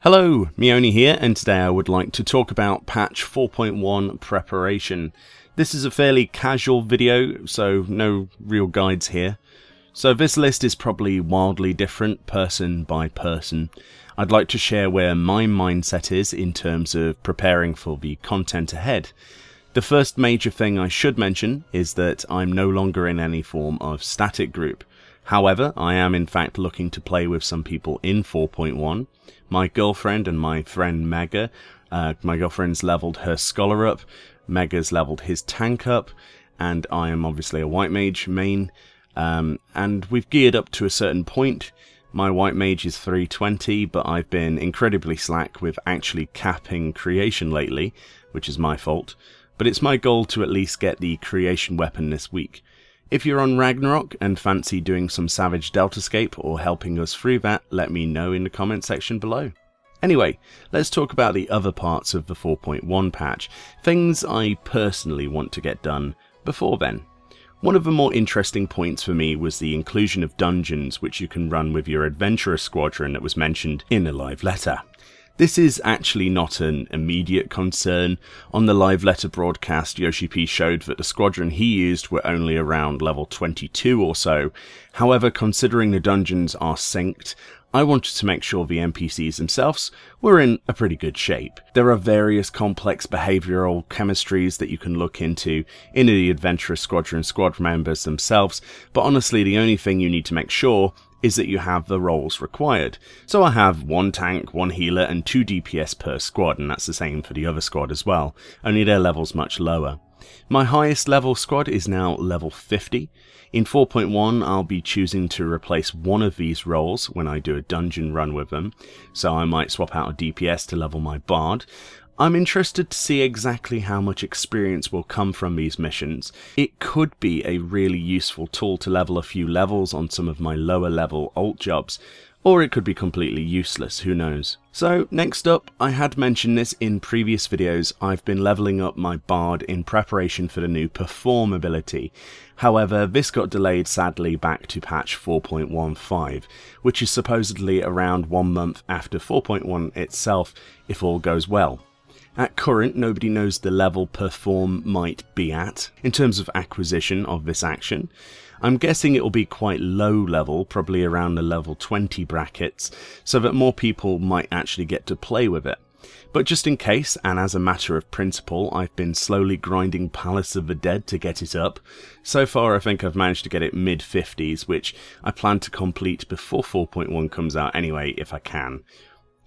Hello, Meoni here, and today I would like to talk about patch 4.1 preparation. This is a fairly casual video, so no real guides here. So this list is probably wildly different person by person. I'd like to share where my mindset is in terms of preparing for the content ahead. The first major thing I should mention is that I'm no longer in any form of static group. However, I am in fact looking to play with some people in 4.1. My girlfriend and my friend Mega. My girlfriend's leveled her scholar up, Mega's leveled his tank up, and I am obviously a white mage main. And we've geared up to a certain point. My white mage is 320, but I've been incredibly slack with actually capping creation lately, which is my fault. But it's my goal to at least get the creation weapon this week. If you're on Ragnarok and fancy doing some Savage Deltascape or helping us through that, let me know in the comment section below. Anyway, let's talk about the other parts of the 4.1 patch, things I personally want to get done before then. One of the more interesting points for me was the inclusion of dungeons which you can run with your adventurer squadron that was mentioned in a live letter. This is actually not an immediate concern. On the live letter broadcast, Yoshi P showed that the squadron he used were only around level 22 or so. However, considering the dungeons are synced, I wanted to make sure the NPCs themselves were in a pretty good shape. There are various complex behavioural chemistries that you can look into in the Adventurous Squadron squad members themselves, but honestly the only thing you need to make sure is that you have the roles required. So I have 1 tank, 1 healer and 2 DPS per squad, and that's the same for the other squad as well, only their level's much lower. My highest level squad is now level 50. In 4.1 I'll be choosing to replace one of these roles when I do a dungeon run with them, so I might swap out a DPS to level my bard. I'm interested to see exactly how much experience will come from these missions. It could be a really useful tool to level a few levels on some of my lower level alt jobs, or it could be completely useless, who knows. So next up, I had mentioned this in previous videos, I've been leveling up my bard in preparation for the new perform ability. However, this got delayed sadly back to patch 4.15, which is supposedly around 1 month after 4.1 itself if all goes well. At current, nobody knows the level perform might be at, in terms of acquisition of this action. I'm guessing it will be quite low level, probably around the level 20 brackets, so that more people might actually get to play with it. But just in case, and as a matter of principle, I've been slowly grinding Palace of the Dead to get it up. So far I think I've managed to get it mid-50s, which I plan to complete before 4.1 comes out anyway, if I can.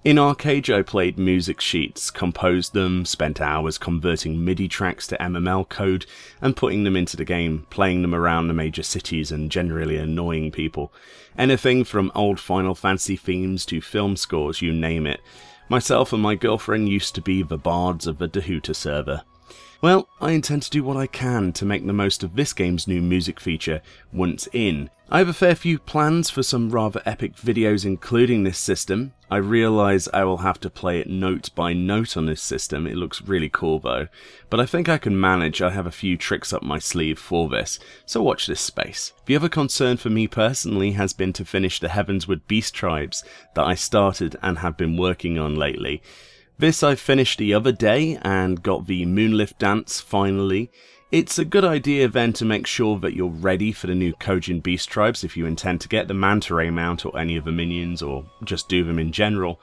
In Arcade, I played music sheets, composed them, spent hours converting MIDI tracks to MML code and putting them into the game, playing them around the major cities and generally annoying people. Anything from old Final Fantasy themes to film scores, you name it. Myself and my girlfriend used to be the bards of the Dahuta server. Well, I intend to do what I can to make the most of this game's new music feature once in. I have a fair few plans for some rather epic videos including this system. I realise I will have to play it note by note on this system, it looks really cool though. But I think I can manage, I have a few tricks up my sleeve for this, so watch this space. The other concern for me personally has been to finish the Heavensward Beast Tribes that I started and have been working on lately. This I finished the other day and got the Moonlift Dance finally. It's a good idea then to make sure that you're ready for the new Kojin Beast Tribes if you intend to get the Manta Ray mount or any of the minions or just do them in general.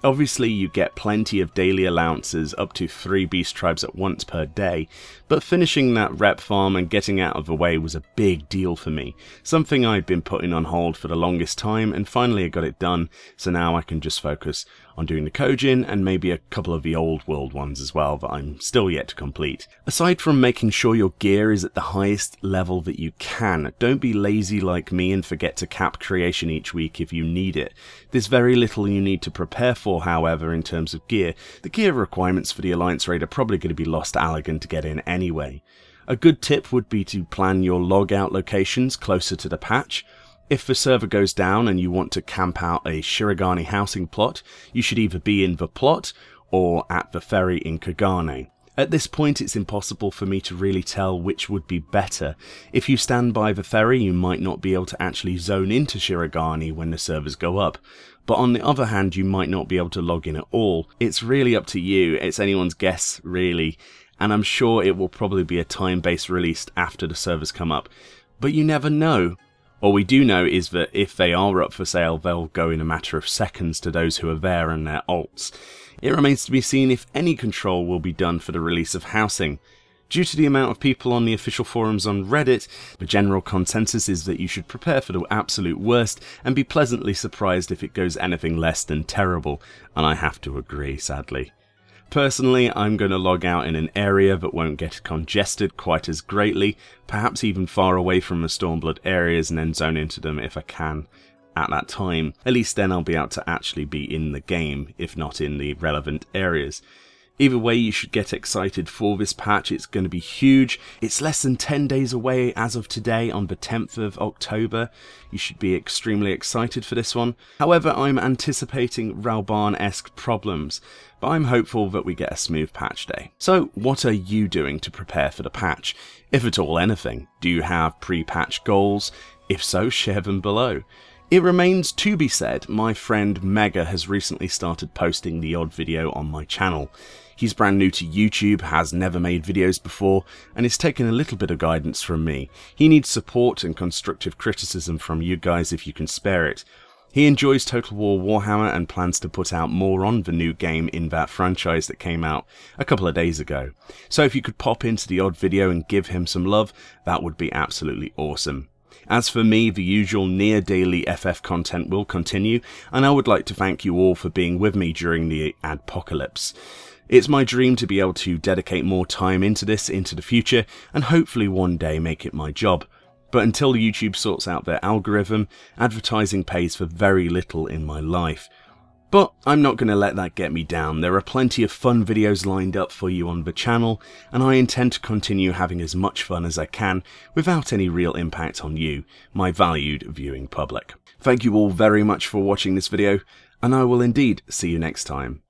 Obviously you get plenty of daily allowances, up to 3 beast tribes at once per day, but finishing that rep farm and getting out of the way was a big deal for me. Something I'd been putting on hold for the longest time, and finally I got it done, so now I can just focus on doing the Kojin and maybe a couple of the old world ones as well that I'm still yet to complete. Aside from making sure your gear is at the highest level that you can, don't be lazy like me and forget to cap creation each week if you need it. There's very little you need to prepare for, however, in terms of gear. The gear requirements for the Alliance raid are probably going to be lost Allergan to get in anyway. A good tip would be to plan your logout locations closer to the patch. If the server goes down and you want to camp out a Shirogane housing plot, you should either be in the plot or at the ferry in Kagane. At this point it's impossible for me to really tell which would be better. If you stand by the ferry, you might not be able to actually zone into Shirogane when the servers go up, but on the other hand you might not be able to log in at all. It's really up to you, it's anyone's guess really, and I'm sure it will probably be a time-based release after the servers come up, but you never know. All we do know is that if they are up for sale, they'll go in a matter of seconds to those who are there and their alts. It remains to be seen if any control will be done for the release of housing. Due to the amount of people on the official forums on Reddit, the general consensus is that you should prepare for the absolute worst and be pleasantly surprised if it goes anything less than terrible, and I have to agree, sadly. Personally, I'm going to log out in an area that won't get congested quite as greatly, perhaps even far away from the Stormblood areas, and then zone into them if I can at that time. At least then I'll be able to actually be in the game, if not in the relevant areas. Either way, you should get excited for this patch. It's going to be huge. It's less than 10 days away as of today on the 10th of October. You should be extremely excited for this one. However, I'm anticipating Ralban-esque problems, but I'm hopeful that we get a smooth patch day. So what are you doing to prepare for the patch? If at all anything, do you have pre-patch goals? If so, share them below. It remains to be said, my friend Mega has recently started posting the odd video on my channel. He's brand new to YouTube, has never made videos before, and is taking a little bit of guidance from me. He needs support and constructive criticism from you guys if you can spare it. He enjoys Total War Warhammer and plans to put out more on the new game in that franchise that came out a couple of days ago. So if you could pop into the odd video and give him some love, that would be absolutely awesome. As for me, the usual near-daily FF content will continue, and I would like to thank you all for being with me during the adpocalypse. It's my dream to be able to dedicate more time into this into the future, and hopefully one day make it my job. But until YouTube sorts out their algorithm, advertising pays for very little in my life. But I'm not going to let that get me down. There are plenty of fun videos lined up for you on the channel, and I intend to continue having as much fun as I can without any real impact on you, my valued viewing public. Thank you all very much for watching this video, and I will indeed see you next time.